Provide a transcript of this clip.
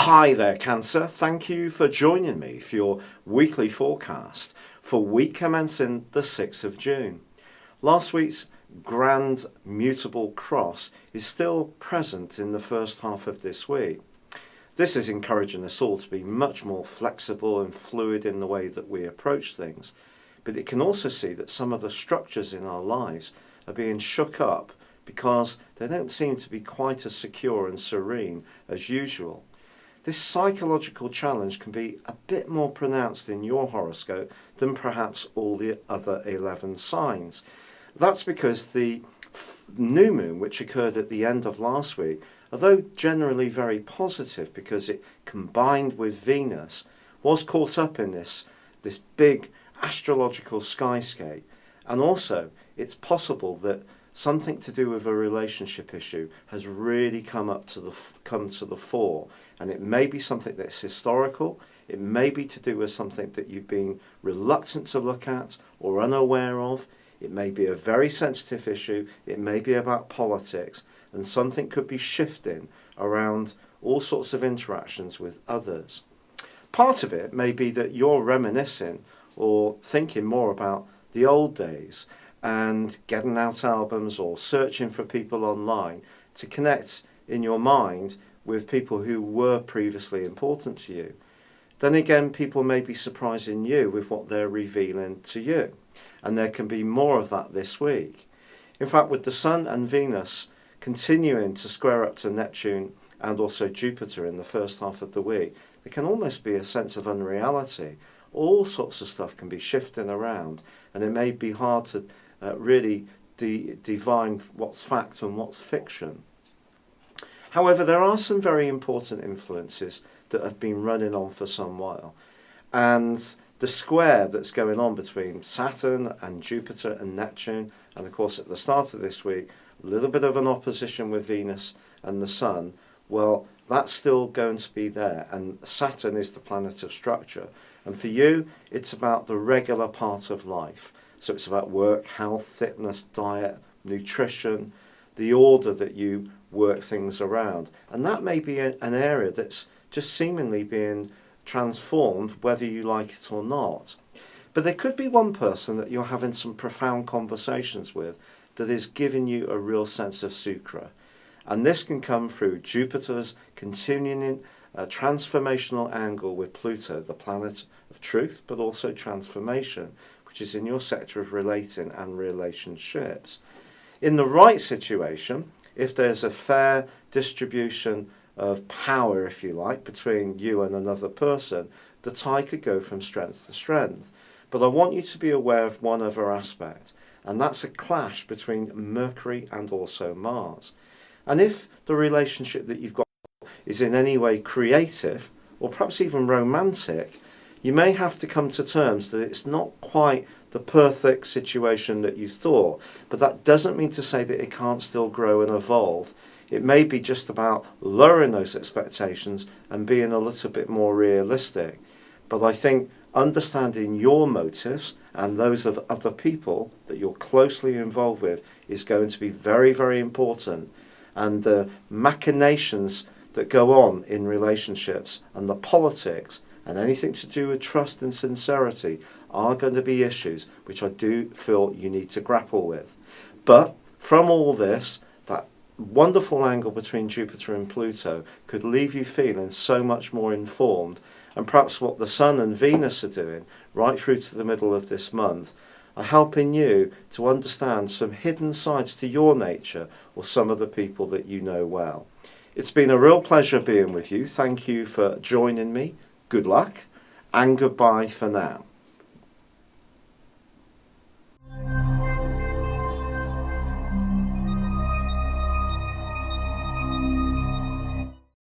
Hi there, Cancer. Thank you for joining me for your weekly forecast for week commencing the 6th of June. Last week's grand mutable cross is still present in the first half of this week. This is encouraging us all to be much more flexible and fluid in the way that we approach things. But it can also see that some of the structures in our lives are being shook up because they don't seem to be quite as secure and serene as usual. This psychological challenge can be a bit more pronounced in your horoscope than perhaps all the other 11 signs. That's because the new moon, which occurred at the end of last week, although generally very positive because it combined with Venus, was caught up in this big astrological skyscape. And also, it's possible that something to do with a relationship issue has really come to the fore, and it may be something that's historical. It may be to do with something that you've been reluctant to look at or unaware of. It may be a very sensitive issue. It may be about politics, and something could be shifting around all sorts of interactions with others. Part of it may be that you're reminiscing or thinking more about the old days and getting out albums or searching for people online to connect in your mind with people who were previously important to you. Then again, people may be surprising you with what they're revealing to you, and there can be more of that this week. In fact, with the Sun and Venus continuing to square up to Neptune and also Jupiter in the first half of the week, there can almost be a sense of unreality. All sorts of stuff can be shifting around, and it may be hard to really divine what's fact and what's fiction. However, there are some very important influences that have been running on for some while, and the square that's going on between Saturn and Jupiter and Neptune, and of course at the start of this week a little bit of an opposition with Venus and the Sun, well, that's still going to be there, and Saturn is the planet of structure, and for you it's about the regular part of life. So it's about work, health, fitness, diet, nutrition, the order that you work things around. And that may be an area that's just seemingly being transformed, whether you like it or not. But there could be one person that you're having some profound conversations with that is giving you a real sense of sucra. And this can come through Jupiter's continuing transformational angle with Pluto, the planet of truth, but also transformation, which is in your sector of relating and relationships. In the right situation, if there's a fair distribution of power, if you like, between you and another person, the tie could go from strength to strength. But I want you to be aware of one other aspect, and that's a clash between Mercury and also Mars. And if the relationship that you've got is in any way creative, or perhaps even romantic, you may have to come to terms that it's not quite the perfect situation that you thought, but that doesn't mean to say that it can't still grow and evolve. It may be just about lowering those expectations and being a little bit more realistic. But I think understanding your motives and those of other people that you're closely involved with is going to be very, very important. And the machinations that go on in relationships and the politics and anything to do with trust and sincerity are going to be issues which I do feel you need to grapple with. But from all this, that wonderful angle between Jupiter and Pluto could leave you feeling so much more informed, and perhaps what the Sun and Venus are doing right through to the middle of this month are helping you to understand some hidden sides to your nature or some of the people that you know well. It's been a real pleasure being with you. Thank you for joining me. Good luck and goodbye for now.